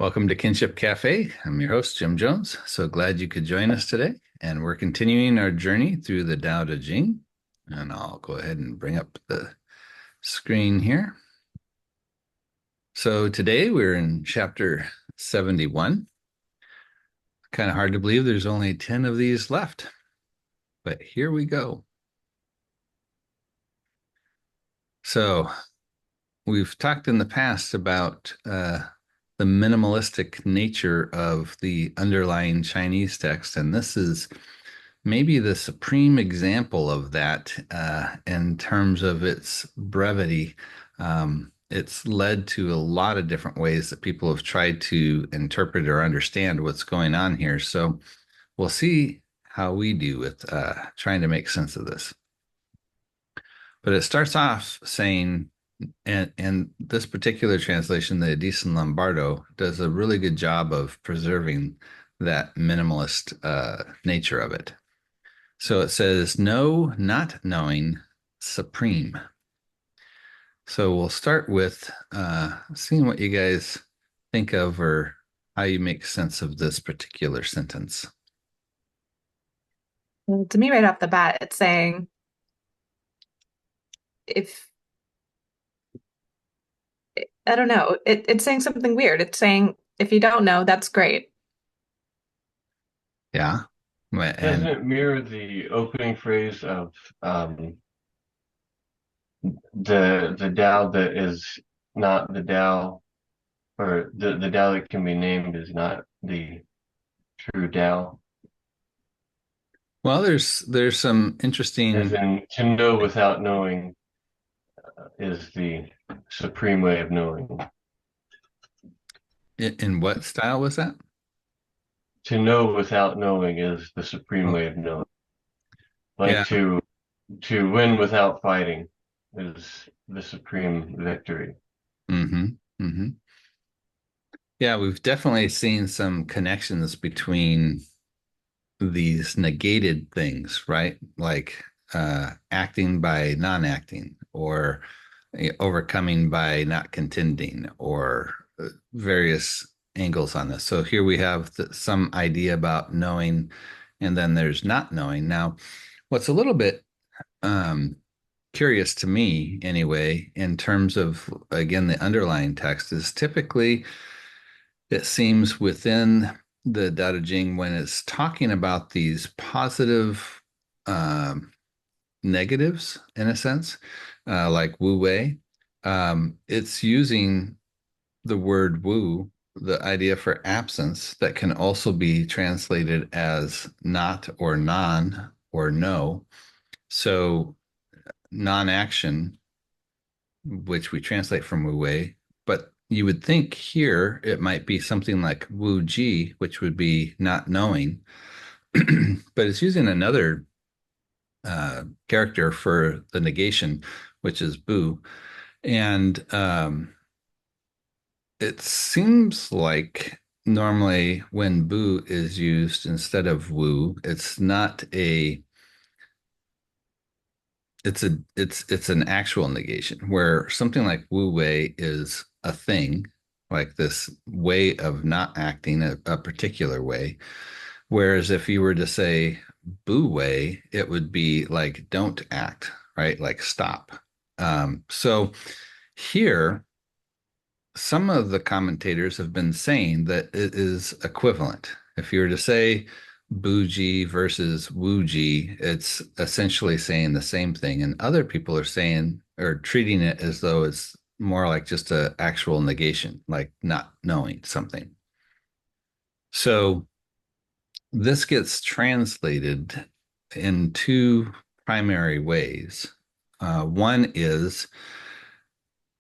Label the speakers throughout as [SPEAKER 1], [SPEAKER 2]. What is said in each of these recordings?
[SPEAKER 1] Welcome to Kinship Cafe. I'm your host, Jim Jones. So glad you could join us today. And we're continuing our journey through the Daodejing. And I'll go ahead and bring up the screen here. So today we're in chapter 71. Kind of hard to believe there's only 10 of these left, but here we go. So we've talked in the past about the minimalistic nature of the underlying Chinese text, and this is maybe the supreme example of that in terms of its brevity. It's led to a lot of different ways that people have tried to interpret or understand what's going on here. So we'll see how we do with trying to make sense of this. But it starts off saying, and this particular translation, the Addiss and Lombardo, does a really good job of preserving that minimalist nature of it. So it says, know, not knowing, supreme. So we'll start with seeing what you guys think of or how you make sense of this particular sentence.
[SPEAKER 2] Well, to me, right off the bat, it's saying if I don't know, it's saying something weird. It's saying if you don't know, that's great.
[SPEAKER 1] Yeah.
[SPEAKER 3] Doesn't
[SPEAKER 1] And
[SPEAKER 3] it mirror the opening phrase of the Tao that is not the Tao, or the Tao that can be named is not the true Tao,
[SPEAKER 1] well, there's some
[SPEAKER 3] as
[SPEAKER 1] interesting
[SPEAKER 3] in to know without knowing is the supreme way of knowing.
[SPEAKER 1] in what style was that?
[SPEAKER 3] To know without knowing is the supreme
[SPEAKER 1] Oh,
[SPEAKER 3] way of knowing.
[SPEAKER 1] yeah.
[SPEAKER 3] Like to win without fighting is the supreme victory.
[SPEAKER 1] Mm-hmm. Mm-hmm. Yeah, we've definitely seen some connections between these negated things, right? Like acting by non-acting or overcoming by not contending or various angles on this. So here we have some idea about knowing, and then there's not knowing. Now, what's a little bit um, curious to me anyway, in terms of, again, the underlying text is typically it seems within the Daodejing when it's talking about these positive um, negatives in a sense, like wu wei, it's using the word wu, the idea for absence, that can also be translated as not or non or no. So non-action, which we translate from wu wei, but you would think here it might be something like wu ji, which would be not knowing, but it's using another character for the negation, which is bu. And it seems like normally when bu is used instead of wu, it's not a it's an actual negation where something like wu wei is a thing, like this way of not acting a particular way. Whereas if you were to say bu wei, it would be like don't act, right? Like stop. So here, some of the commentators have been saying that it is equivalent. If you were to say Buji versus Wuji, it's essentially saying the same thing. And other people are saying or treating it as though it's more like just an actual negation, like not knowing something. So this gets translated in two primary ways. One is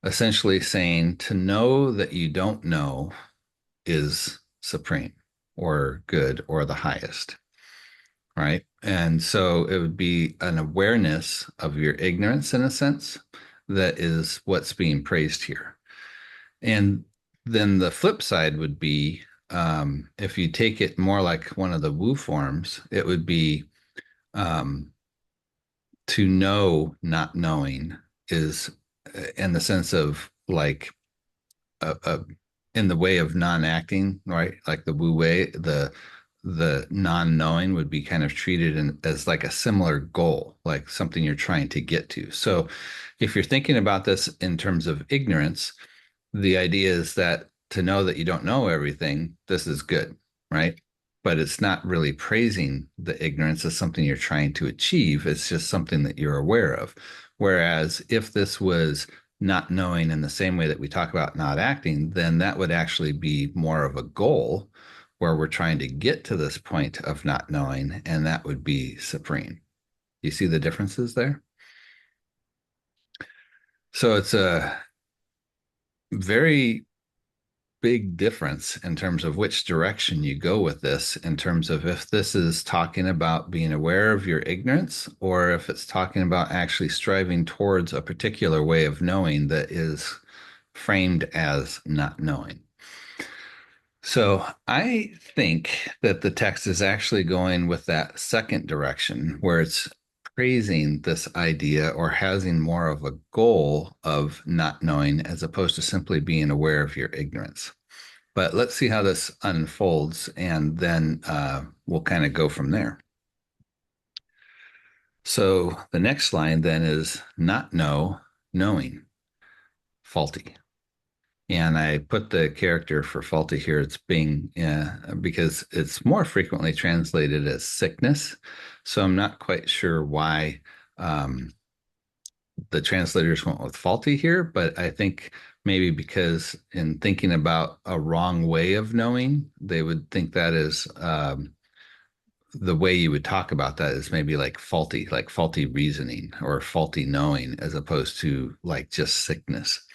[SPEAKER 1] essentially saying to know that you don't know is supreme or good or the highest, right? And so it would be an awareness of your ignorance in a sense that is what's being praised here. And then the flip side would be if you take it more like one of the Wu forms, it would be um, to know not knowing is in the sense of like a in the way of non-acting, right? Like the Wu Wei, the non-knowing would be kind of treated as like a similar goal, like something you're trying to get to. So if you're thinking about this in terms of ignorance, the idea is that to know that you don't know everything, this is good, right? But it's not really praising the ignorance as something you're trying to achieve. It's just something that you're aware of. Whereas if this was not knowing in the same way that we talk about not acting, then that would actually be more of a goal where we're trying to get to this point of not knowing, and that would be supreme. You see the differences there? So it's a very big difference in terms of which direction you go with this, in terms of if this is talking about being aware of your ignorance or if it's talking about actually striving towards a particular way of knowing that is framed as not knowing. So I think that the text is actually going with that second direction where it's praising this idea or having more of a goal of not knowing as opposed to simply being aware of your ignorance. But let's see how this unfolds, and then we'll kind of go from there. So the next line then is not know, knowing, faulty. And I put the character for faulty here. It's being because it's more frequently translated as sickness. So I'm not quite sure why the translators went with faulty here, but I think maybe because in thinking about a wrong way of knowing, they would think that is the way you would talk about that is maybe like faulty reasoning or faulty knowing, as opposed to like just sickness.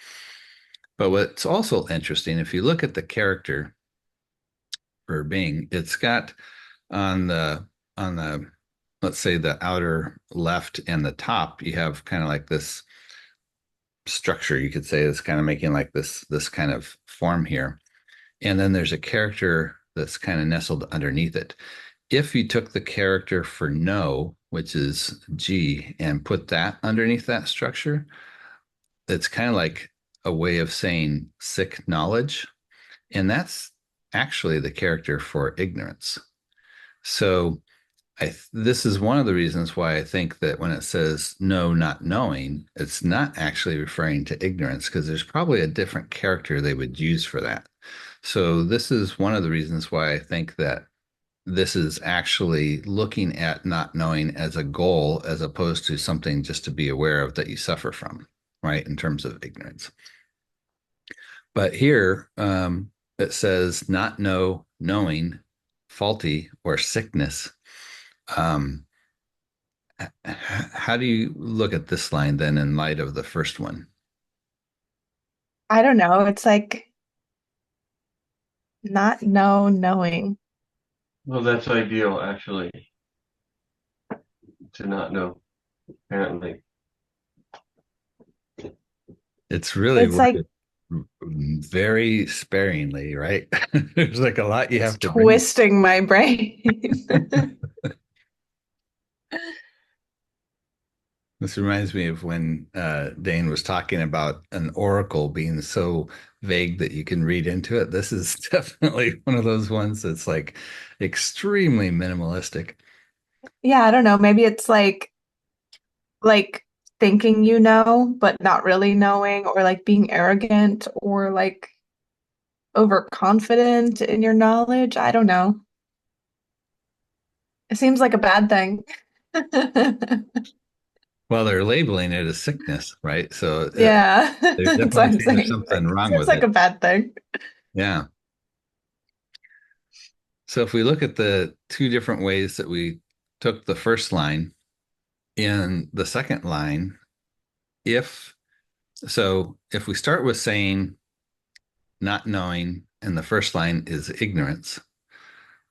[SPEAKER 1] But what's also interesting, if you look at the character for Bing, it's got on the let's say the outer left and the top, you have kind of like this structure, you could say, is kind of making like this kind of form here. And then there's a character that's kind of nestled underneath it. If you took the character for no, which is G, and put that underneath that structure, it's kind of like a way of saying sick knowledge. And that's actually the character for ignorance. So this is one of the reasons why I think that when it says no, not knowing, it's not actually referring to ignorance, because there's probably a different character they would use for that. So this is one of the reasons why I think that this is actually looking at not knowing as a goal, as opposed to something just to be aware of that you suffer from, right? In terms of ignorance. But here it says not know, knowing, faulty, or sickness. How do you look at this line then in light of the first one?
[SPEAKER 2] I don't know. It's like not know, knowing.
[SPEAKER 3] Well, that's ideal, actually, to not know, apparently.
[SPEAKER 1] It's really
[SPEAKER 2] It's like
[SPEAKER 1] worded very sparingly, right? There's like a lot you
[SPEAKER 2] it's
[SPEAKER 1] have to bring.
[SPEAKER 2] twisting my brain.
[SPEAKER 1] This reminds me of when Dane was talking about an oracle being so vague that you can read into it. This is definitely one of those ones that's like extremely minimalistic.
[SPEAKER 2] Yeah, I don't know. Maybe it's like thinking you know, but not really knowing, or like being arrogant, or like overconfident in your knowledge. I don't know. It seems like a bad thing.
[SPEAKER 1] Well, they're labeling it as sickness, right? So
[SPEAKER 2] Yeah,
[SPEAKER 1] they're
[SPEAKER 2] that's what
[SPEAKER 1] definitely
[SPEAKER 2] I'm
[SPEAKER 1] saying there's
[SPEAKER 2] saying.
[SPEAKER 1] something
[SPEAKER 2] Like,
[SPEAKER 1] wrong
[SPEAKER 2] seems
[SPEAKER 1] with
[SPEAKER 2] like
[SPEAKER 1] it.
[SPEAKER 2] a bad thing.
[SPEAKER 1] Yeah. So if we look at the two different ways that we took the first line, in the second line, if if we start with saying not knowing and the first line is ignorance,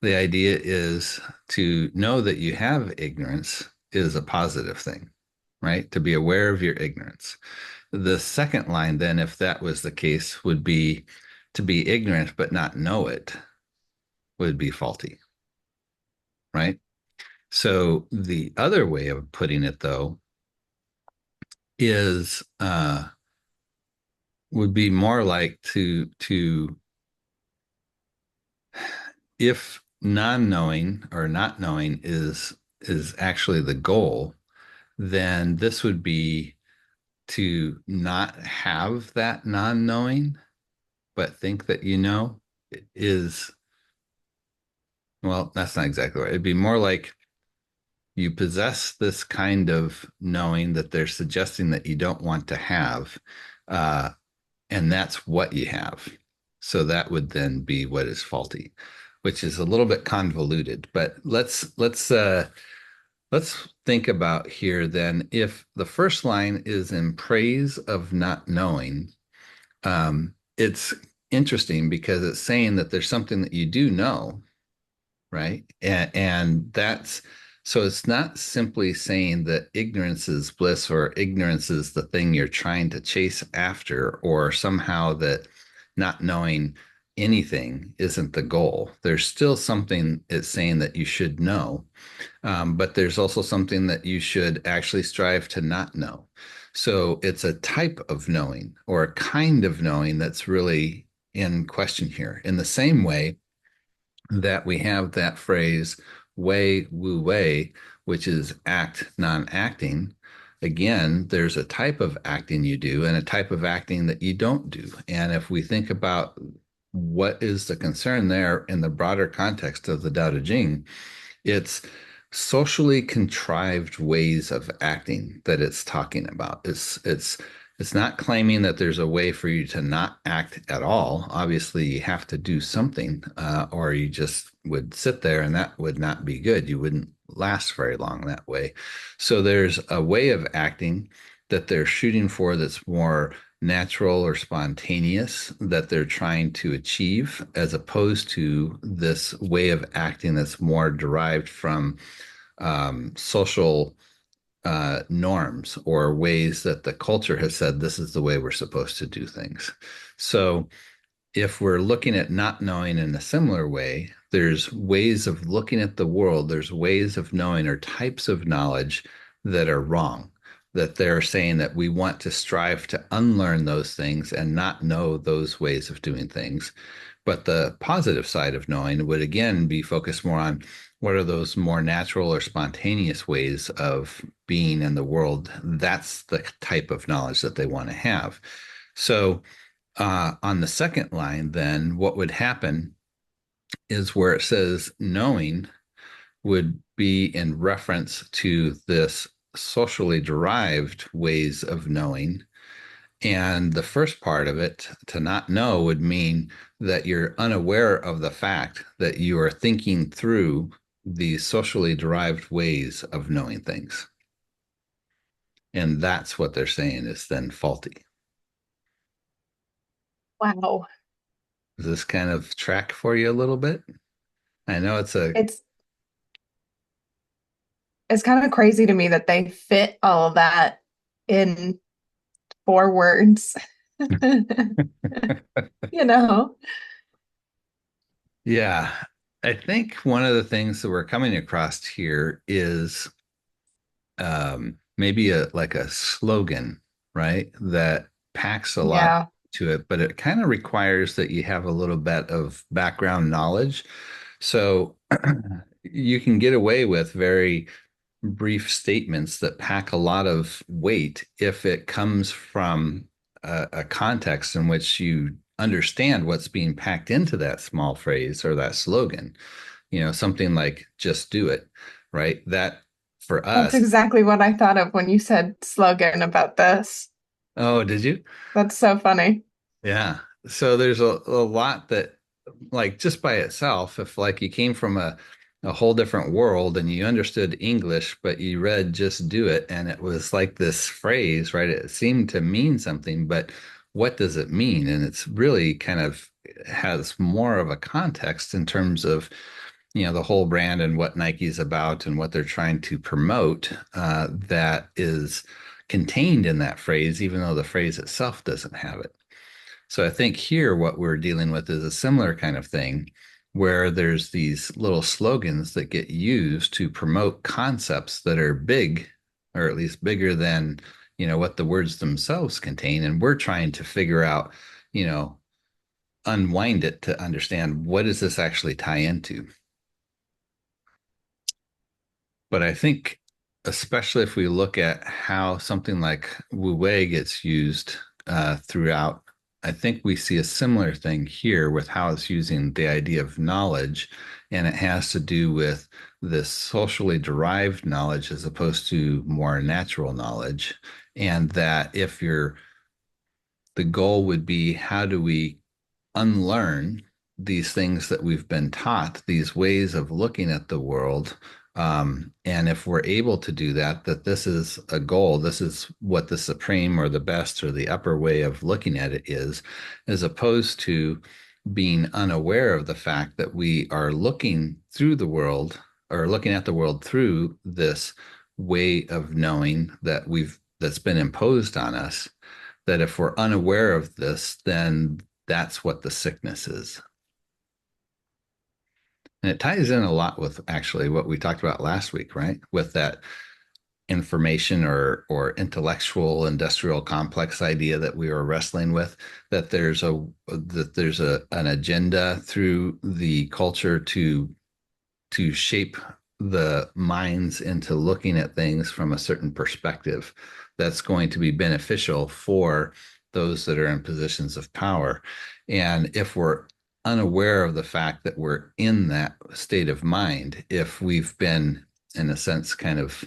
[SPEAKER 1] the idea is to know that you have ignorance is a positive thing, right? To be aware of your ignorance. The second line, then, if that was the case, would be to be ignorant but not know it would be faulty, right? So the other way of putting it, though, is would be more like to If non-knowing or not knowing is actually the goal, then this would be to not have that non-knowing, but think that you know is, well, that's not exactly right. It'd be more like you possess this kind of knowing that they're suggesting that you don't want to have, uh, and that's what you have. So that would then be what is faulty, which is a little bit convoluted. But let's think about here then. If the first line is in praise of not knowing, it's interesting because it's saying that there's something that you do know, right? And that's so it's not simply saying that ignorance is bliss or ignorance is the thing you're trying to chase after, or somehow that not knowing anything isn't the goal. There's still something it's saying that you should know, but there's also something that you should actually strive to not know. So it's a type of knowing or a kind of knowing that's really in question here. In the same way that we have that phrase, wei wu wei, which is act non-acting. Again, there's a type of acting you do and a type of acting that you don't do. And if we think about what is the concern there in the broader context of the Tao Te Ching, it's socially contrived ways of acting that it's talking about. It's not claiming that there's a way for you to not act at all. Obviously, you have to do something, or you just would sit there, and that would not be good. You wouldn't last very long that way. So there's a way of acting that they're shooting for that's more natural or spontaneous that they're trying to achieve, as opposed to this way of acting that's more derived from social norms or ways that the culture has said this is the way we're supposed to do things. So if we're looking at not knowing in a similar way, there's ways of looking at the world, there's ways of knowing or types of knowledge that are wrong, that they're saying that we want to strive to unlearn those things and not know those ways of doing things. But the positive side of knowing would again be focused more on what are those more natural or spontaneous ways of being in the world. That's the type of knowledge that they want to have. So on the second line, then what would happen is where it says knowing would be in reference to this socially derived ways of knowing. And the first part of it, to not know, would mean that you're unaware of the fact that you are thinking through these socially derived ways of knowing things. And that's what they're saying is then faulty.
[SPEAKER 2] Wow.
[SPEAKER 1] Does this kind of track for you a little bit? I know it's a,
[SPEAKER 2] It's it's kind of crazy to me that they fit all of that in 4 words. You know?
[SPEAKER 1] yeah. I think one of the things that we're coming across here is maybe a like a slogan, right? That packs a lot
[SPEAKER 2] Yeah.
[SPEAKER 1] to it, but it kind of requires that you have a little bit of background knowledge. So you can get away with very brief statements that pack a lot of weight if it comes from a context in which you understand what's being packed into that small phrase or that slogan. You know, something like just do it, right? That for
[SPEAKER 2] That's
[SPEAKER 1] us,
[SPEAKER 2] exactly what I thought of when you said slogan about this.
[SPEAKER 1] oh, did you?
[SPEAKER 2] That's so funny.
[SPEAKER 1] Yeah. So there's a lot that, like, just by itself, if like you came from a whole different world and you understood English, but you read just do it, and it was like this phrase, right? It seemed to mean something, but what does it mean? And it's really kind of has more of a context in terms of, you know, the whole brand and what Nike's about and what they're trying to promote, that is contained in that phrase, even though the phrase itself doesn't have it. So I think here what we're dealing with is a similar kind of thing where there's these little slogans that get used to promote concepts that are big, or at least bigger than, you know, what the words themselves contain. And we're trying to figure out, you know, unwind it to understand what does this actually tie into. But I think, especially if we look at how something like Wu Wei gets used throughout, I think we see a similar thing here with how it's using the idea of knowledge, and it has to do with this socially derived knowledge as opposed to more natural knowledge. And that if you're, the goal would be how do we unlearn these things that we've been taught, these ways of looking at the world. And if we're able to do that, that this is a goal, this is what the supreme or the best or the upper way of looking at it is, as opposed to being unaware of the fact that we are looking through the world or looking at the world through this way of knowing that that's been imposed on us, that if we're unaware of this, then that's what the sickness is. And it ties in a lot with actually what we talked about last week, right? With that information or intellectual industrial complex idea that we were wrestling with, that there's an agenda through the culture to shape the minds into looking at things from a certain perspective that's going to be beneficial for those that are in positions of power. And if we're unaware of the fact that we're in that state of mind, if we've been, in a sense, kind of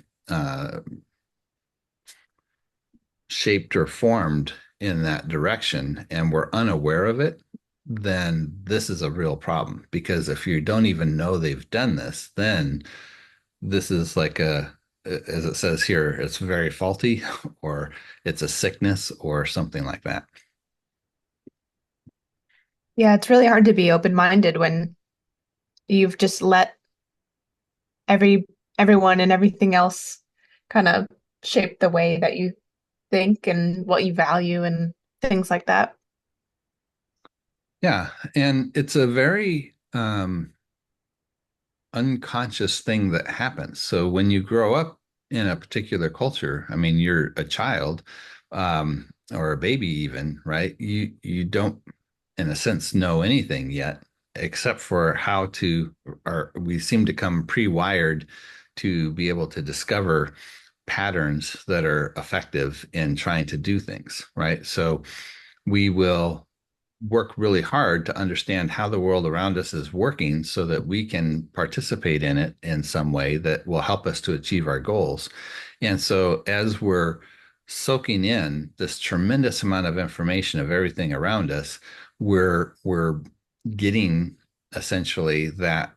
[SPEAKER 1] shaped or formed in that direction, and we're unaware of it, then this is a real problem. Because if you don't even know they've done this, then this is like as it says here, it's very faulty, or it's a sickness, or something like that.
[SPEAKER 2] Yeah, it's really hard to be open-minded when you've just let everyone and everything else kind of shape the way that you think and what you value and things like that.
[SPEAKER 1] Yeah, and it's a very unconscious thing that happens. So when you grow up in a particular culture, I mean, you're a child, or a baby even, right? You don't, in a sense, know anything yet, except for how to, or we seem to come pre-wired to be able to discover patterns that are effective in trying to do things, right? So we will work really hard to understand how the world around us is working so that we can participate in it in some way that will help us to achieve our goals. And so as we're soaking in this tremendous amount of information of everything around us, we're getting essentially that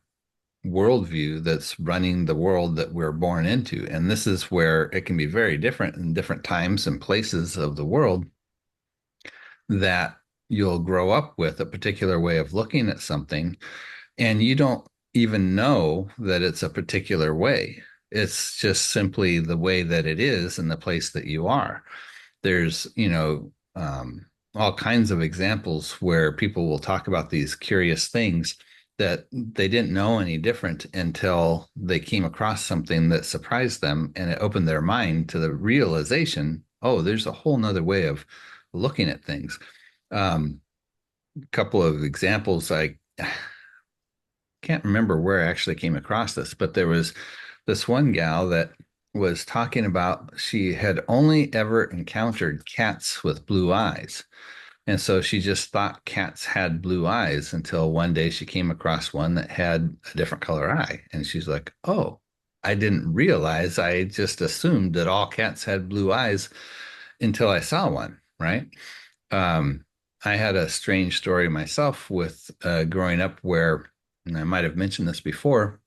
[SPEAKER 1] worldview that's running the world that we're born into. And this is where it can be very different in different times and places of the world, that you'll grow up with a particular way of looking at something and you don't even know that it's a particular way. It's just simply the way that it is in the place that you are. There's, all kinds of examples where people will talk about these curious things that they didn't know any different until they came across something that surprised them, and it opened their mind to the realization, oh, there's a whole nother way of looking at things. A couple of examples, I can't remember where I actually came across this, but there was this one gal that was talking about she had only ever encountered cats with blue eyes. And so she just thought cats had blue eyes until one day she came across one that had a different color eye. And she's like, oh, I didn't realize. I just assumed that all cats had blue eyes until I saw one, right? Um, I had a strange story myself with growing up where, and I might have mentioned this before,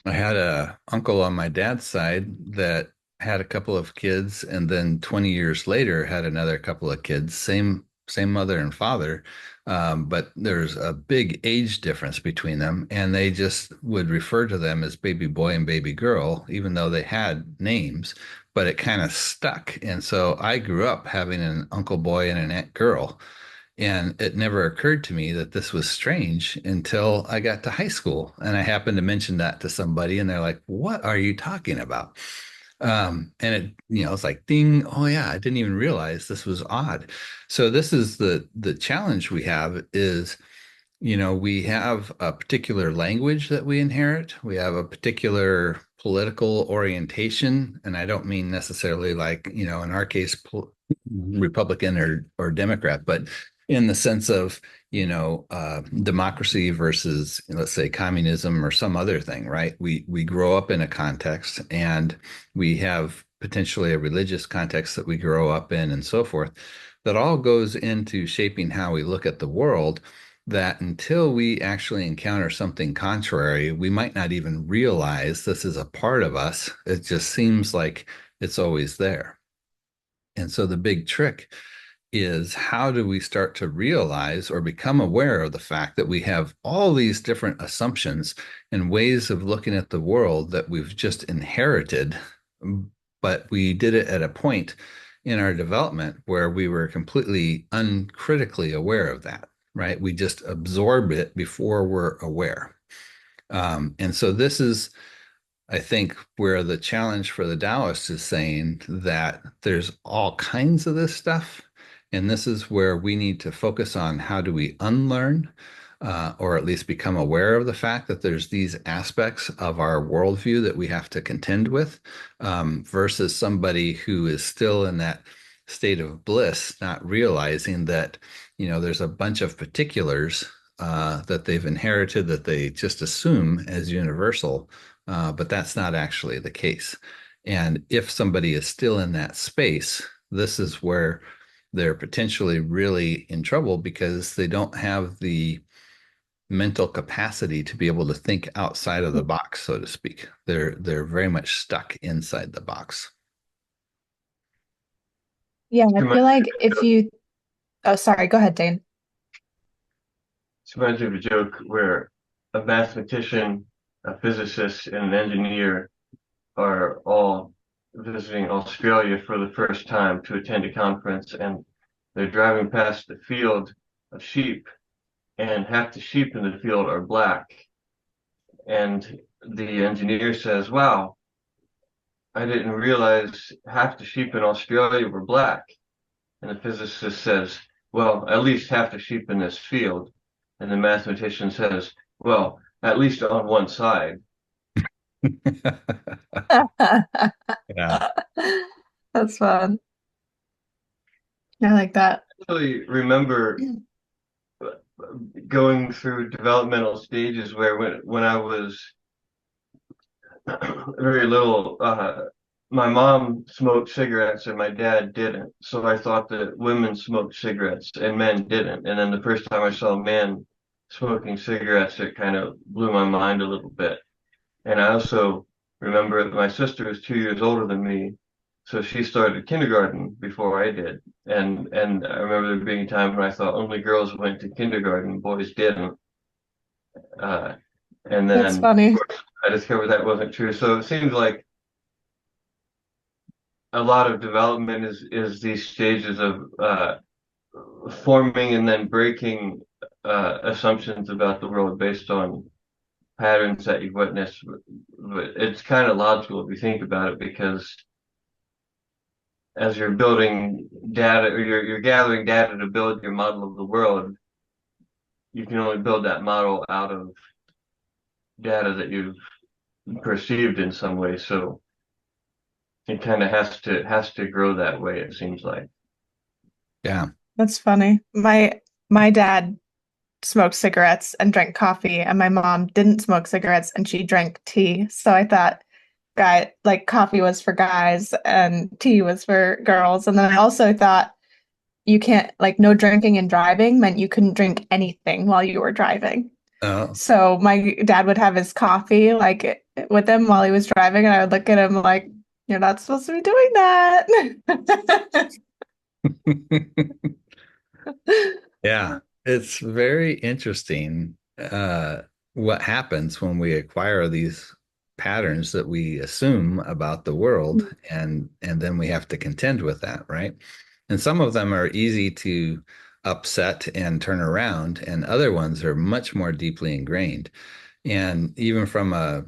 [SPEAKER 1] I had a uncle on my dad's side that had a couple of kids, and then 20 years later had another couple of kids, same mother and father, but there's a big age difference between them, and they just would refer to them as baby boy and baby girl, even though they had names, but it kind of stuck. And so I grew up having an uncle boy and an aunt girl. And it never occurred to me that this was strange until I got to high school. And I happened to mention that to somebody, and they're like, what are you talking about? And it, it's like ding, oh yeah, I didn't even realize this was odd. So this is the challenge we have is, we have a particular language that we inherit. We have a particular political orientation, and I don't mean necessarily like, in our case, Republican or Democrat, but in the sense of, democracy versus, let's say, communism or some other thing, right? We grow up in a context, and we have potentially a religious context that we grow up in, and so forth. That all goes into shaping how we look at the world. That until we actually encounter something contrary, we might not even realize this is a part of us. It just seems like it's always there. And so the big trick is, how do we start to realize or become aware of the fact that we have all these different assumptions and ways of looking at the world that we've just inherited, but we did it at a point in our development where we were completely uncritically aware of that, right? We just absorb it before we're aware. And so this is, I think, where the challenge for the Taoists is saying that there's all kinds of this stuff. And this is where we need to focus on how do we unlearn, or at least become aware of the fact that there's these aspects of our worldview that we have to contend with, versus somebody who is still in that state of bliss, not realizing that, there's a bunch of particulars that they've inherited that they just assume as universal, but that's not actually the case. And if somebody is still in that space, this is where they're potentially really in trouble, because they don't have the mental capacity to be able to think outside of the box, so to speak. They're very much stuck inside the box.
[SPEAKER 2] Yeah, I
[SPEAKER 3] Reminds
[SPEAKER 2] feel like if you, oh, sorry, go ahead, Dane.
[SPEAKER 3] reminds me of a joke where a mathematician, a physicist, and an engineer are all visiting Australia for the first time to attend a conference, and they're driving past a field of sheep, and half the sheep in the field are black. And the engineer says, "Wow, I didn't realize half the sheep in Australia were black." And the physicist says, "Well, at least half the sheep in this field." And the mathematician says, "Well, at least on one side."
[SPEAKER 1] Yeah.
[SPEAKER 2] That's fun. I like that.
[SPEAKER 3] I really remember going through developmental stages where when I was very little, my mom smoked cigarettes and my dad didn't. So I thought that women smoked cigarettes and men didn't. And then the first time I saw a man smoking cigarettes, it kind of blew my mind a little bit. And I also remember that my sister was 2 years older than me, so she started kindergarten before I did. And I remember there being a time when I thought only girls went to kindergarten, boys didn't. Uh, and
[SPEAKER 2] That's
[SPEAKER 3] then, of
[SPEAKER 2] funny.
[SPEAKER 3] course, I discovered that wasn't true. So it seems like a lot of development is these stages of forming and then breaking assumptions about the world based on patterns that you've witnessed. But it's kind of logical if you think about it, because as you're building data, or you're gathering data to build your model of the world, you can only build that model out of data that you've perceived in some way. So it kind of has to grow that way, it seems like.
[SPEAKER 1] Yeah.
[SPEAKER 2] That's funny. My dad smoked cigarettes and drank coffee, and my mom didn't smoke cigarettes and she drank tea. So I thought like coffee was for guys and tea was for girls. And then I also thought you can't, like, no drinking and driving meant you couldn't drink anything while you were driving.
[SPEAKER 1] Oh.
[SPEAKER 2] So my dad would have his coffee like with him while he was driving, and I would look at him like, "You're not supposed to be doing that."
[SPEAKER 1] Yeah, it's very interesting, what happens when we acquire these patterns that we assume about the world, and then we have to contend with that, right? And some of them are easy to upset and turn around, and other ones are much more deeply ingrained. And even from a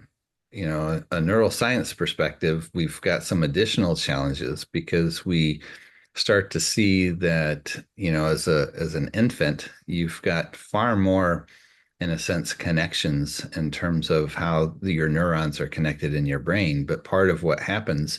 [SPEAKER 1] a neuroscience perspective, we've got some additional challenges because we start to see that, as an infant, you've got far more, in a sense, connections in terms of how your neurons are connected in your brain. But part of what happens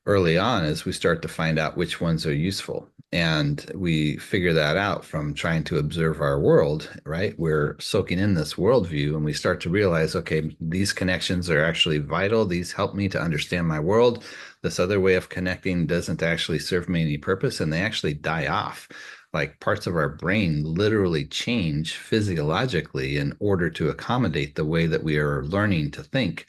[SPEAKER 1] early on is we start to find out which ones are useful. And we figure that out from trying to observe our world, right? We're soaking in this worldview and we start to realize, okay, these connections are actually vital. These help me to understand my world. This other way of connecting doesn't actually serve me any purpose, and they actually die off. Like parts of our brain literally change physiologically in order to accommodate the way that we are learning to think.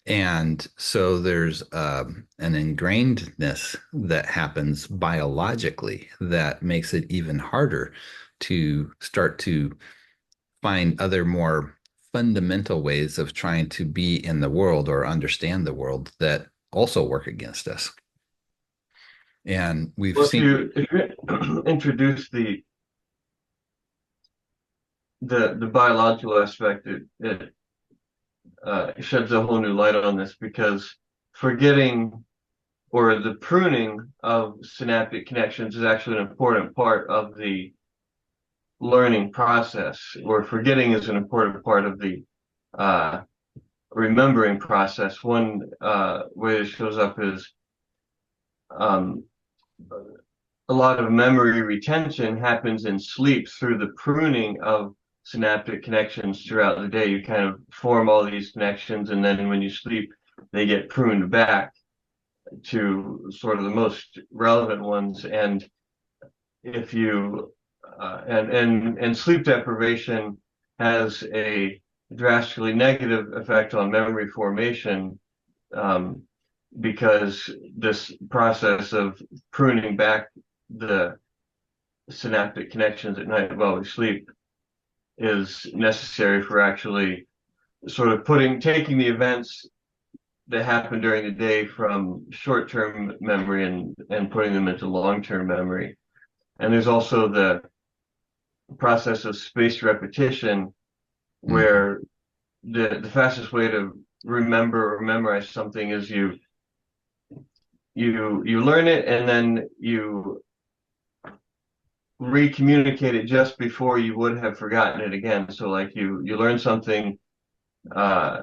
[SPEAKER 1] And so there's an ingrainedness that happens biologically that makes it even harder to start to find other more fundamental ways of trying to be in the world or understand the world that also work against us. And we've
[SPEAKER 3] Well, if
[SPEAKER 1] seen,
[SPEAKER 3] you introduce the biological aspect, it sheds a whole new light on this, because forgetting or the pruning of synaptic connections is actually an important part of the learning process, or forgetting is an important part of the uh, remembering process. One way it shows up is um, a lot of memory retention happens in sleep through the pruning of synaptic connections throughout the day. You kind of form all these connections, and then when you sleep, they get pruned back to sort of the most relevant ones. And if you and sleep deprivation has a drastically negative effect on memory formation, um, because this process of pruning back the synaptic connections at night while we sleep is necessary for actually sort of taking the events that happen during the day from short-term memory and putting them into long-term memory. And there's also the process of spaced repetition,
[SPEAKER 1] Mhm.
[SPEAKER 3] where the fastest way to remember or memorize something is you learn it and then you recommunicate it just before you would have forgotten it again. So like you learn something uh,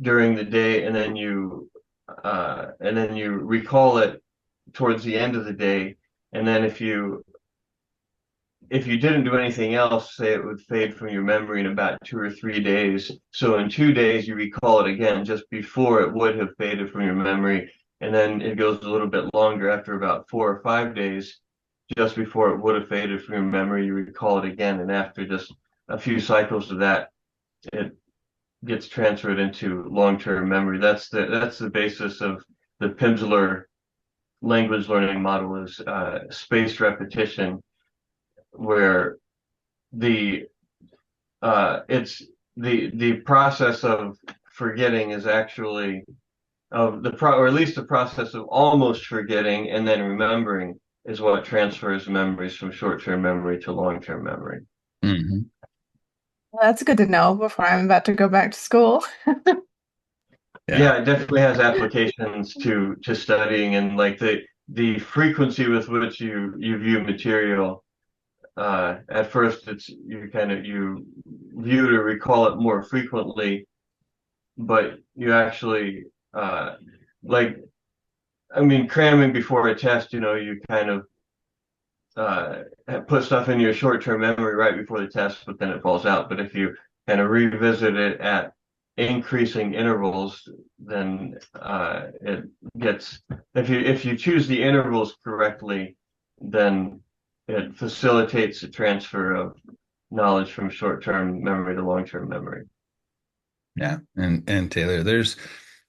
[SPEAKER 3] during the day, and then you recall it towards the end of the day, and then if you didn't do anything else, say it would fade from your memory in about 2 or 3 days. So in 2 days, you recall it again just before it would have faded from your memory. And then it goes a little bit longer, after about 4 or 5 days, just before it would have faded from your memory, you recall it again. And after just a few cycles of that, it gets transferred into long-term memory. That's the basis of the Pimsleur language learning model, is spaced repetition, where the it's the process of forgetting is actually or at least the process of almost forgetting and then remembering is what transfers memories from short-term memory to long-term memory.
[SPEAKER 1] Mhm.
[SPEAKER 2] Well, that's good to know before I'm about to go back to school.
[SPEAKER 1] Yeah.
[SPEAKER 3] Yeah, it definitely has applications to studying, and like the frequency with which you view material. At first, it's you view to recall it more frequently, but you actually like I mean, cramming before a test, you kind of uh, put stuff in your short-term memory right before the test, but then it falls out. But if you kind of revisit it at increasing intervals, then it gets if you choose the intervals correctly, then it facilitates the transfer of knowledge from short-term memory to long-term memory.
[SPEAKER 1] Yeah. And Taylor, there's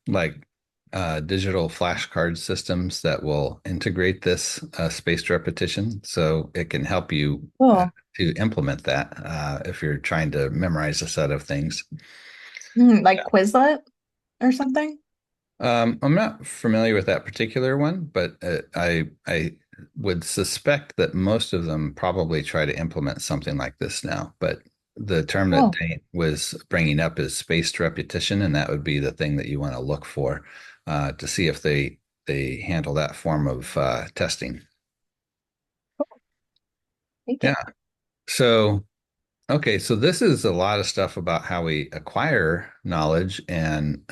[SPEAKER 1] like digital flashcard systems that will integrate this spaced repetition, so it can help you
[SPEAKER 2] Cool.
[SPEAKER 1] to implement that if you're trying to memorize a set of things.
[SPEAKER 2] Like Quizlet or something?
[SPEAKER 1] I'm not familiar with that particular one, but I would suspect that most of them probably try to implement something like this now. But the term that
[SPEAKER 2] Oh,
[SPEAKER 1] Dane was bringing up is spaced repetition, and that would be the thing that you want to look for to see if they handle that form of testing.
[SPEAKER 2] thank you.
[SPEAKER 1] Yeah. So, okay, so this is a lot of stuff about how we acquire knowledge and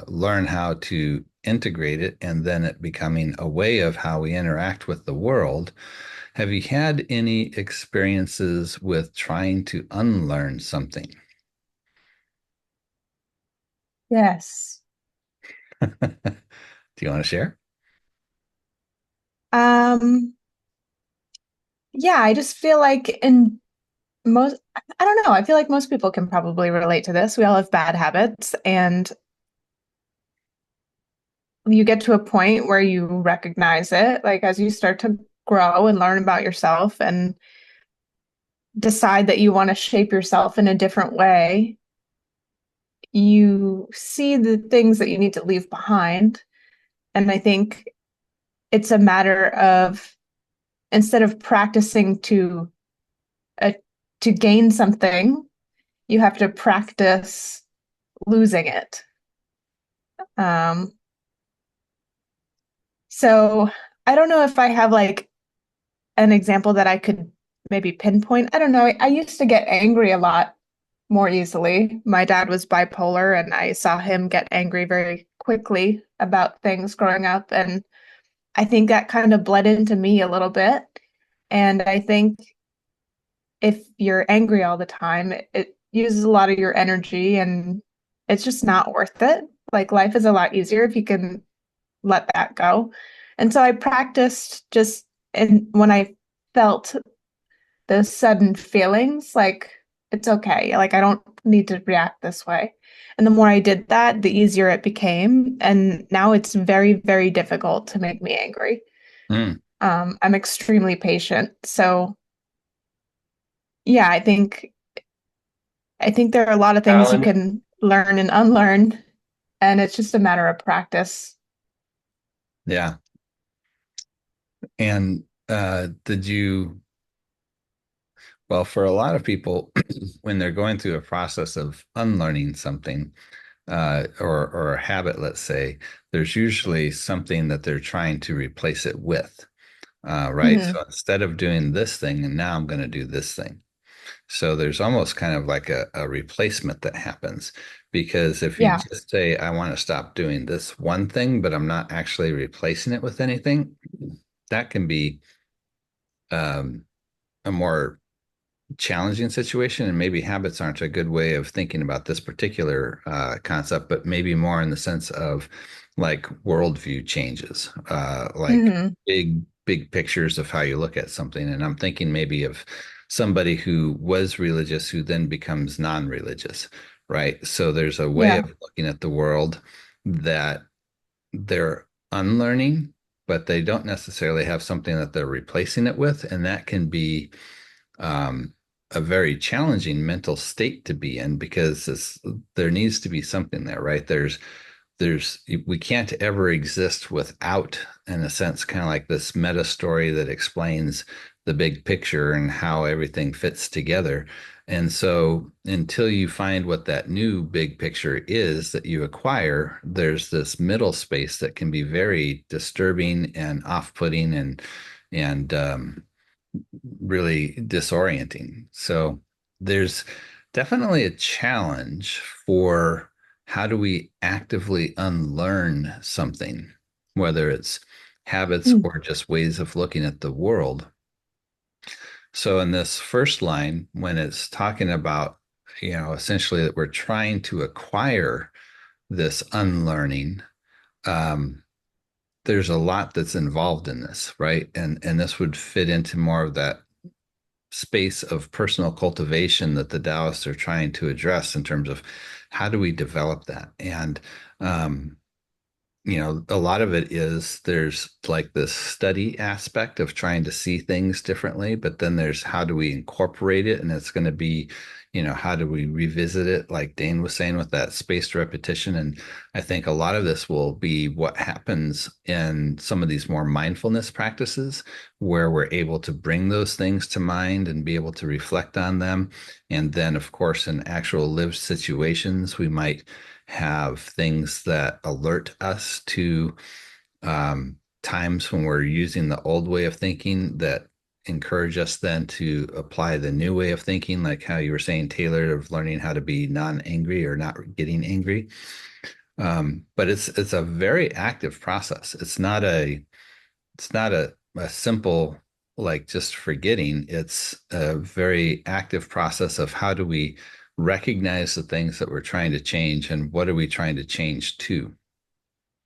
[SPEAKER 1] learn how to integrate it, and then it becoming a way of how we interact with the world. Have you had any experiences with trying to unlearn something?
[SPEAKER 2] Yes.
[SPEAKER 1] Do you want to share?
[SPEAKER 2] Um, yeah, I just feel like in most, I don't know, I feel like most people can probably relate to this. We all have bad habits, and you get to a point where you recognize it, like as you start to grow and learn about yourself and decide that you want to shape yourself in a different way, you see the things that you need to leave behind. And I think it's a matter of instead of practicing uh, to gain something, you have to practice losing it. Um, so I don't know if I have like an example that I could maybe pinpoint. I don't know. I used to get angry a lot more easily. My dad was bipolar, and I saw him get angry very quickly about things growing up. And I think that kind of bled into me a little bit. And I think if you're angry all the time, it uses a lot of your energy, and it's just not worth it. Like life is a lot easier if you can let that go. And so I practiced just and when I felt those sudden feelings, like it's okay. Like I don't need to react this way. And the more I did that, the easier it became. And now it's very, very difficult to make me angry.
[SPEAKER 1] Mm,
[SPEAKER 2] I'm extremely patient. So yeah, I think there are a lot of things you
[SPEAKER 3] Challenge.
[SPEAKER 2] can learn and unlearn, and it's just a matter of practice.
[SPEAKER 1] yeah. And did you, well, for a lot of people, when they're going through a process of unlearning something, or a habit, let's say, there's usually something that they're trying to replace it with, right?
[SPEAKER 2] Hmm.
[SPEAKER 1] So instead of doing this thing, and now I'm going to do this thing. So there's almost kind of like a replacement that happens because if you
[SPEAKER 2] Yeah.
[SPEAKER 1] just say, I want to stop doing this one thing, but I'm not actually replacing it with anything, that can be um, a more challenging situation. And maybe habits aren't a good way of thinking about this particular concept, but maybe more in the sense of like worldview changes, like
[SPEAKER 2] Hmm.
[SPEAKER 1] big pictures of how you look at something. And I'm thinking maybe of somebody who was religious who then becomes non-religious, right? So there's a way
[SPEAKER 2] Yeah.
[SPEAKER 1] of looking at the world that they're unlearning, but they don't necessarily have something that they're replacing it with, and that can be um, a very challenging mental state to be in because there needs to be something there, right? There's we can't ever exist without, in a sense, kind of like this meta story that explains the big picture and how everything fits together. And so until you find what that new big picture is that you acquire, there's this middle space that can be very disturbing and off-putting and really disorienting. So there's definitely a challenge for how do we actively unlearn something, whether it's habits
[SPEAKER 2] Mm.
[SPEAKER 1] or just ways of looking at the world. So in this first line, when it's talking about, essentially that we're trying to acquire this unlearning, um, there's a lot that's involved in this, right? And this would fit into more of that space of personal cultivation that the Taoists are trying to address in terms of how do we develop that? And um, a lot of it is there's like this study aspect of trying to see things differently, but then there's how do we incorporate it? And it's going to be, how do we revisit it? Like Dane was saying with that spaced repetition. And I think a lot of this will be what happens in some of these more mindfulness practices where we're able to bring those things to mind and be able to reflect on them. And then, of course, in actual lived situations, we might have things that alert us to times when we're using the old way of thinking that encourage us then to apply the new way of thinking, like how you were saying, Taylor, of learning how to be non-angry or not getting angry. But it's a very active process. It's not a simple like just forgetting. It's a very active process of how do we recognize the things that we're trying to change and what are we trying to change to.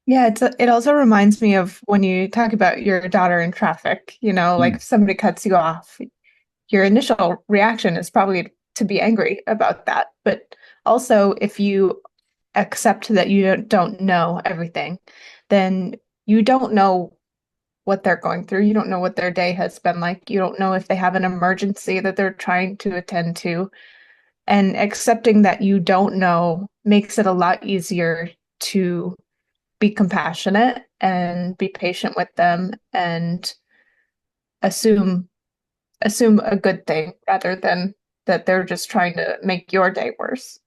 [SPEAKER 2] Yeah, it also reminds me of when you talk about your daughter in traffic, like
[SPEAKER 1] Mm.
[SPEAKER 2] if somebody cuts you off, your initial reaction is probably to be angry about that. But also, if you accept that you don't know everything, then you don't know what they're going through. You don't know what their day has been like. You don't know if they have an emergency that they're trying to attend to. And accepting that you don't know makes it a lot easier to be compassionate and be patient with them and assume assume a good thing rather than that they're just trying to make your day worse.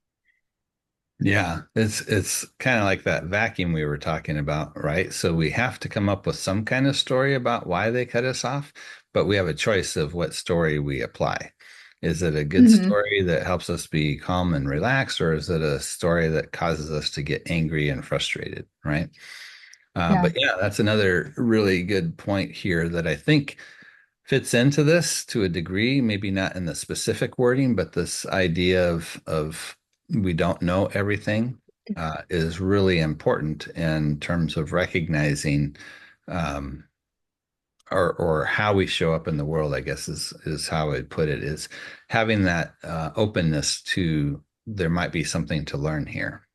[SPEAKER 1] Yeah, it's kind of like that vacuum we were talking about, right? So we have to come up with some kind of story about why they cut us off, but we have a choice of what story we apply. Is it a good
[SPEAKER 2] Hmm.
[SPEAKER 1] story that helps us be calm and relaxed, or is it a story that causes us to get angry and frustrated, right?
[SPEAKER 2] Yeah.
[SPEAKER 1] But yeah, that's another really good point here that I think fits into this to a degree, maybe not in the specific wording, but this idea of we don't know everything is really important in terms of recognizing um, or how we show up in the world, I guess is how I'd put it, is having that openness to there might be something to learn here.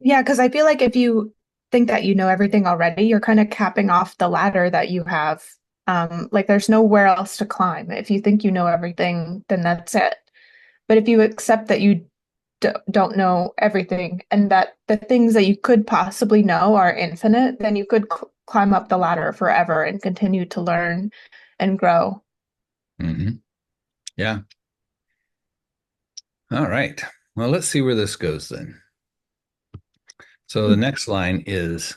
[SPEAKER 2] Yeah, because I feel like if you think that you know everything already, you're kind of capping off the ladder that you have. Like there's nowhere else to climb. If you think you know everything, then that's it. But if you accept that you don't know everything and that the things that you could possibly know are infinite, then you could climb up the ladder forever and continue to learn and grow.
[SPEAKER 1] Hmm. Yeah. All right. Well, let's see where this goes then. So the next line is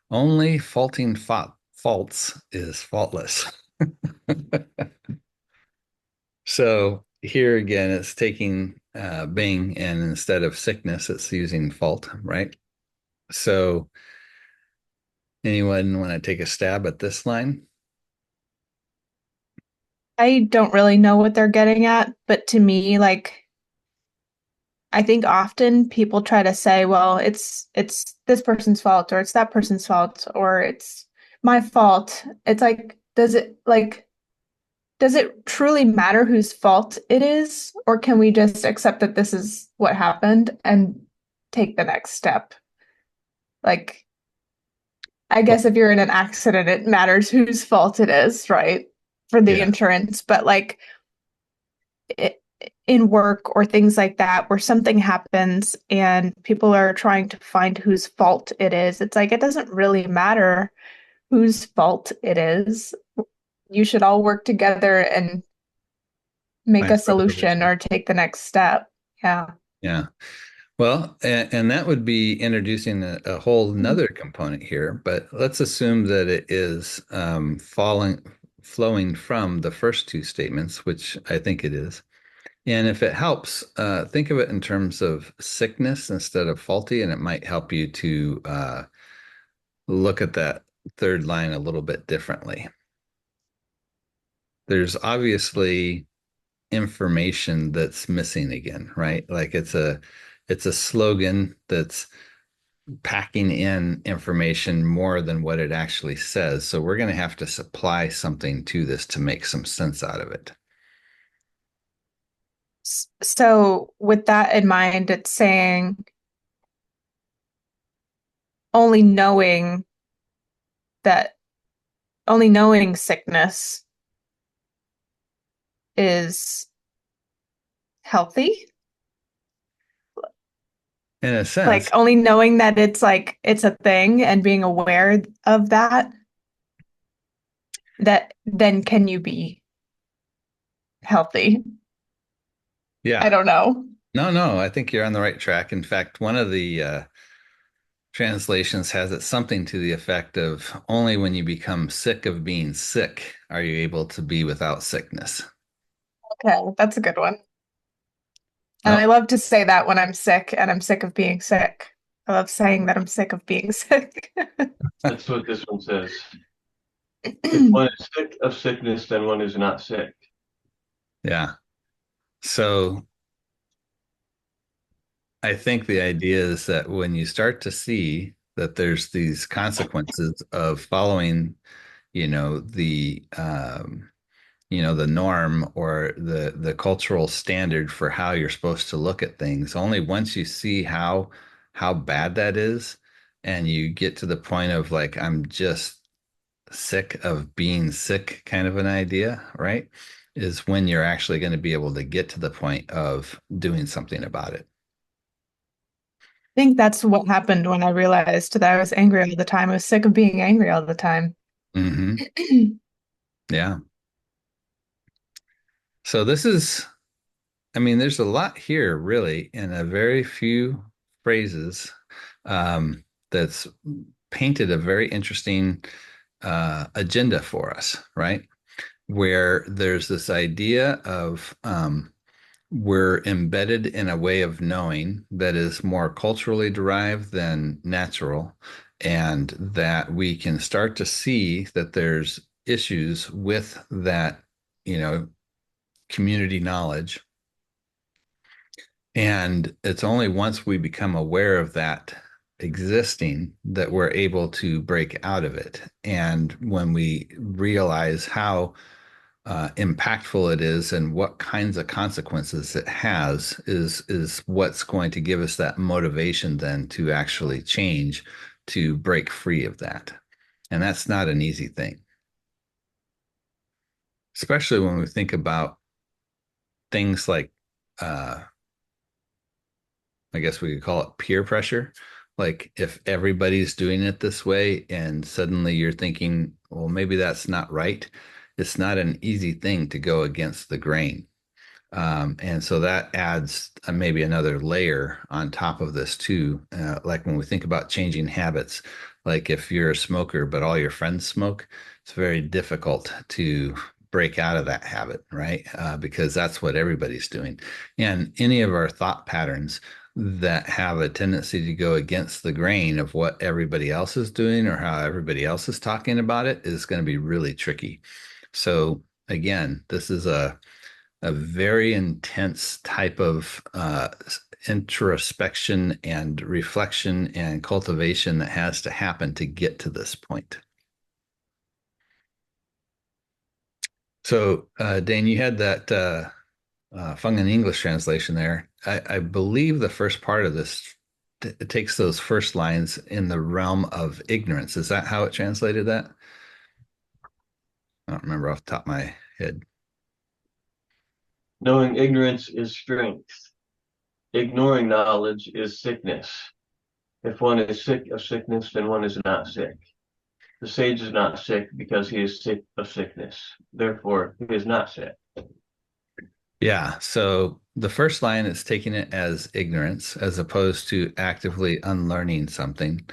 [SPEAKER 1] only faults is faultless. So here again, it's taking Bing and instead of sickness, it's using fault, right? So anyone want to take a stab at this line?
[SPEAKER 2] I don't really know what they're getting at, but to me, like I think often people try to say, well, it's this person's fault or it's that person's fault or it's my fault. It's like, does it truly matter whose fault it is, or can we just accept that this is what happened and take the next step? Like, I
[SPEAKER 1] Well,
[SPEAKER 2] guess if you're in an accident, it matters whose fault it is, right? For the
[SPEAKER 1] yeah,
[SPEAKER 2] insurance, but like it, in work or things like that where something happens and people are trying to find whose fault it is, it's like it doesn't really matter whose fault it is. You should all work together and make
[SPEAKER 1] find
[SPEAKER 2] a solution
[SPEAKER 1] resolution.
[SPEAKER 2] or take the next step. Yeah.
[SPEAKER 1] Yeah. Well, and that would be introducing a whole nother component here, but let's assume that it is flowing from the first two statements, which I think it is. And if it helps, think of it in terms of sickness instead of faulty, and it might help you to look at that third line a little bit differently. There's obviously information that's missing again, right? Like it's a slogan that's packing in information more than what it actually says. So we're going to have to supply something to this to make some sense out of it.
[SPEAKER 2] So with that in mind, it's saying only knowing that only knowing sickness is healthy.
[SPEAKER 1] In a
[SPEAKER 2] Like
[SPEAKER 1] sense,
[SPEAKER 2] only knowing that it's like it's a thing and being aware of that, that then can you be healthy? I
[SPEAKER 1] yeah.
[SPEAKER 2] don't know.
[SPEAKER 1] No, no, I think you're on the right track. In fact, one of the translations has it something to the effect of only when you become sick of being sick are you able to be without sickness.
[SPEAKER 2] Okay, that's a good one. And
[SPEAKER 1] Oh,
[SPEAKER 2] I love to say that when I'm sick and I'm sick of being sick. I love saying that I'm sick of being sick.
[SPEAKER 3] That's what this one says. If one is sick of sickness, then one is not sick.
[SPEAKER 1] yeah. So I think the idea is that when you start to see that there's these consequences of following, you know, the norm or the cultural standard for how you're supposed to look at things, only once you see how bad that is, and you get to the point of like, I'm just sick of being sick kind of an idea, right? Is when you're actually going to be able to get to the point of doing something about it.
[SPEAKER 2] I think that's what happened when I realized that I was angry all the time. I was sick of being angry all the time.
[SPEAKER 1] Hmm. Yeah. So this is, I mean, there's a lot here really in a very few phrases, that's painted a very interesting agenda for us, right? Where there's this idea of we're embedded in a way of knowing that is more culturally derived than natural, and that we can start to see that there's issues with that, you know, community knowledge. And it's only once we become aware of that existing that we're able to break out of it. And when we realize how impactful it is and what kinds of consequences it has is what's going to give us that motivation then to actually change, to break free of that. And that's not an easy thing, especially when we think about things like I guess we could call it peer pressure. Like if everybody's doing it this way and suddenly you're thinking, well, maybe that's not right. It's not an easy thing to go against the grain. And so that adds maybe another layer on top of this too. Like when we think about changing habits, like if you're a smoker, but all your friends smoke, it's very difficult to break out of that habit, right? Because that's what everybody's doing. And any of our thought patterns that have a tendency to go against the grain of what everybody else is doing or how everybody else is talking about it is going to be really tricky. So again, this is a very intense type of introspection and reflection and cultivation that has to happen to get to this point. So, Dane, you had that Feng in English translation there. I believe the first part of this it takes those first lines in the realm of ignorance. Is that how it translated that? I don't remember off the top of my head.
[SPEAKER 3] Knowing ignorance is strength. Ignoring knowledge is sickness. If one is sick of sickness, then one is not sick. The sage is not sick because he is sick of sickness. Therefore, he is not sick.
[SPEAKER 1] Yeah. So the first line is taking it as ignorance as opposed to actively unlearning something.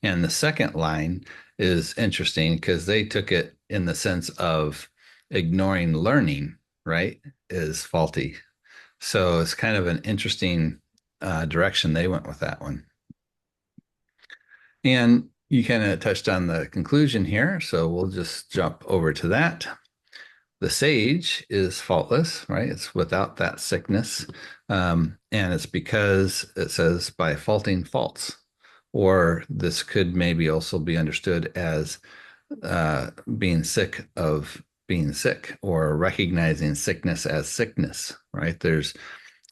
[SPEAKER 1] And the second line is interesting because they took it in the sense of ignoring learning, right, is faulty. So it's kind of an interesting direction they went with that one. And you kind of touched on the conclusion here. So we'll just jump over to that. The sage is faultless, right? It's without that sickness. And it's because it says by faulting faults. Or this could maybe also be understood as being sick of being sick or recognizing sickness as sickness, right? There's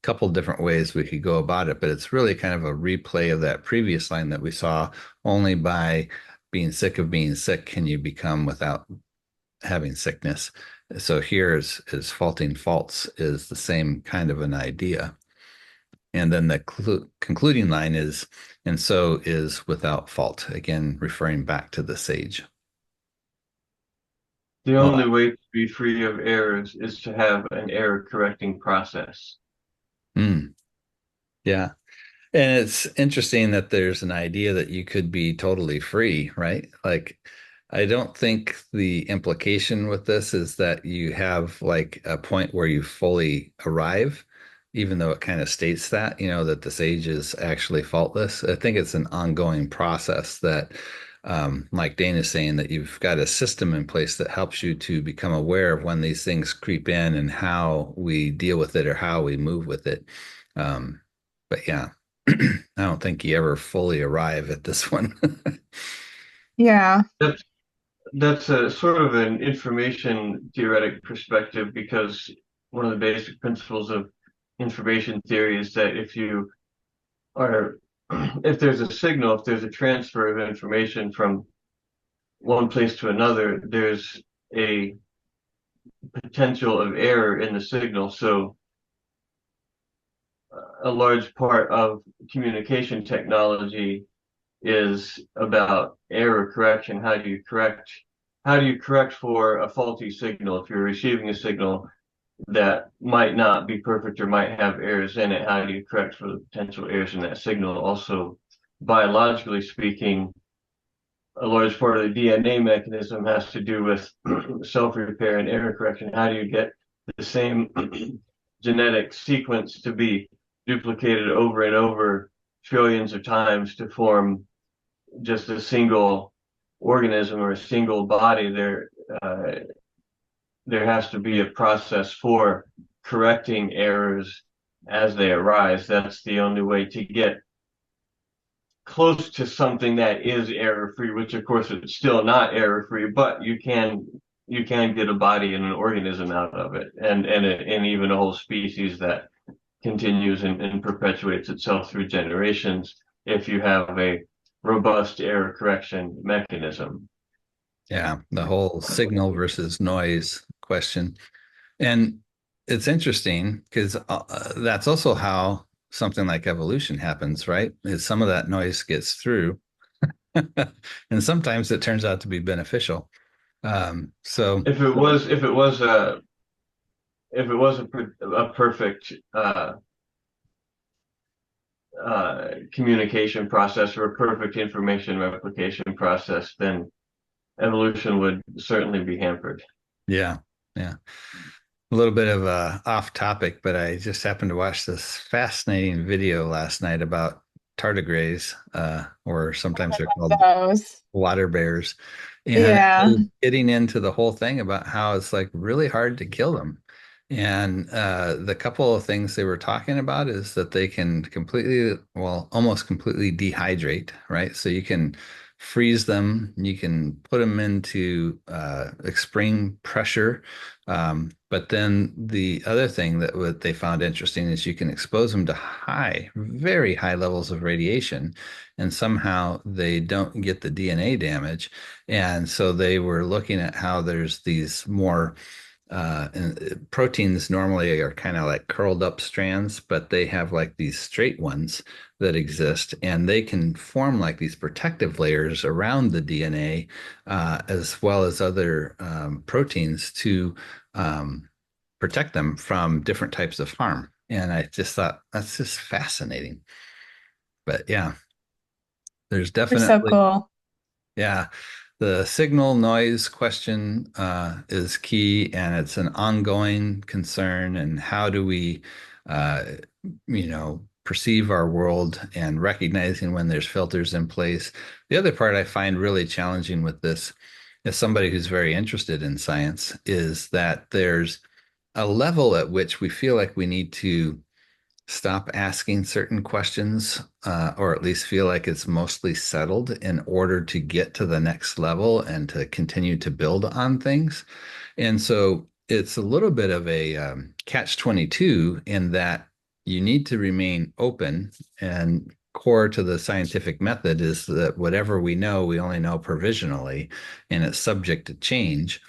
[SPEAKER 1] couple different ways we could go about it, but it's really kind of a replay of that previous line that we saw. Only by being sick of being sick can you become without having sickness. So here is faulting faults is the same kind of an idea. And then the concluding line is, and so is without fault, again, referring back to the sage.
[SPEAKER 3] The
[SPEAKER 1] Well,
[SPEAKER 3] only way to be free of errors is to have an error correcting process.
[SPEAKER 1] yeah. And it's interesting that there's an idea that you could be totally free, right? Like, I don't think the implication with this is that you have like a point where you fully arrive, even though it kind of states that, that the sage is actually faultless. I think it's an ongoing process that, like Dane is saying, that you've got a system in place that helps you to become aware of when these things creep in and how we deal with it or how we move with it. But yeah. I don't think you ever fully arrive at this one.
[SPEAKER 2] Yeah.
[SPEAKER 3] That's that's a sort of an information theoretic perspective because one of the basic principles of information theory is that are if there's a signal, if there's a transfer of information from one place to another, there's a potential of error in the signal. So a large part of communication technology is about error correction. How do you correct for a faulty signal? If you're receiving a signal that might not be perfect or might have errors in it, how do you correct for the potential errors in that signal? Also, biologically speaking, a large part of the DNA mechanism has to do with self-repair and error correction. How do you get the same genetic sequence to be duplicated over and over trillions of times to form just a single organism or a single body? There has to be a process for correcting errors as they arise. That's the only way to get close to something that is error free, which of course it's still not error free, but you can get a body and an organism out of it, and even a whole species that continues and perpetuates itself through generations if you have a robust error correction mechanism.
[SPEAKER 1] Yeah, the whole signal versus noise question. And it's interesting because that's also how something like evolution happens, right? Is some of that noise gets through, and sometimes it turns out to be beneficial. So
[SPEAKER 3] If it was a perfect communication process or a perfect information replication process, then evolution would certainly be hampered.
[SPEAKER 1] yeah, yeah. A little bit of a off topic, but I just happened to watch this fascinating video last night about tardigrades, or sometimes they're called
[SPEAKER 2] Those.
[SPEAKER 1] water bears. And
[SPEAKER 2] Yeah.
[SPEAKER 1] getting into the whole thing about how it's like really hard to kill them. And the couple of things they were talking about is that they can completely, well, almost completely dehydrate, right? So you can freeze them, you can put them into extreme pressure. But then the other thing that what they found interesting is you can expose them to high, very high levels of radiation, and somehow they don't get the DNA damage. And so they were looking at how there's these more and proteins normally are kind of like curled up strands, but they have like these straight ones that exist, and they can form like these protective layers around the DNA, as well as other proteins to protect them from different types of harm. And I just thought that's just fascinating. But yeah, there's
[SPEAKER 2] They're so
[SPEAKER 1] definitely,
[SPEAKER 2] cool.
[SPEAKER 1] yeah, the signal noise question is key, and it's an ongoing concern. And how do we, uh, perceive our world and recognizing when there's filters in place? The other part I find really challenging with this, as somebody who's very interested in science, is that there's a level at which we feel like we need to stop asking certain questions, or at least feel like it's mostly settled in order to get to the next level and to continue to build on things. And so it's a little bit of a catch 22 in that you need to remain open, and core to the scientific method is that whatever we know, we only know provisionally, and it's subject to change.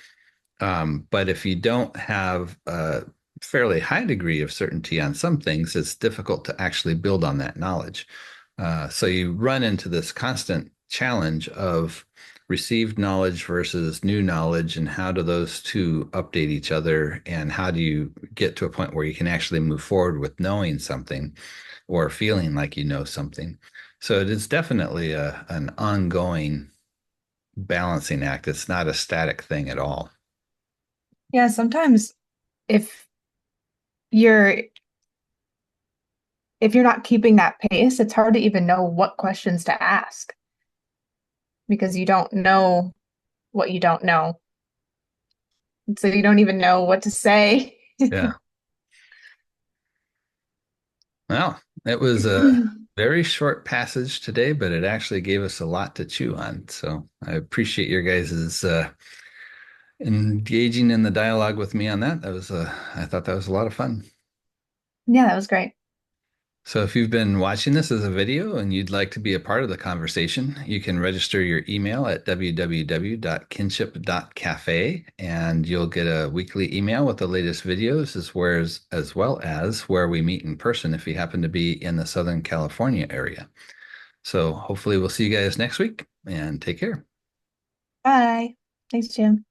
[SPEAKER 1] But if you don't have a fairly high degree of certainty on some things, it's difficult to actually build on that knowledge. So you run into this constant challenge of received knowledge versus new knowledge, and how do those two update each other, and how do you get to a point where you can actually move forward with knowing something or feeling like you know something. So it is definitely an ongoing balancing act. It's not a static thing at all.
[SPEAKER 2] Yeah, sometimes if you're if you're not keeping that pace, it's hard to even know what questions to ask because you don't know what you don't know. And so you don't even know what to say.
[SPEAKER 1] Yeah. Well, it was a very short passage today, but it actually gave us a lot to chew on. So I appreciate your guys' engaging in the dialogue with me on that. I thought that was a lot of fun.
[SPEAKER 2] Yeah, that was great.
[SPEAKER 1] So if you've been watching this as a video and you'd like to be a part of the conversation, you can register your email at www.kinship.cafe, and you'll get a weekly email with the latest videos, as well as where we meet in person if you happen to be in the Southern California area. So hopefully we'll see you guys next week, and take care.
[SPEAKER 2] Bye. Thanks, Jim.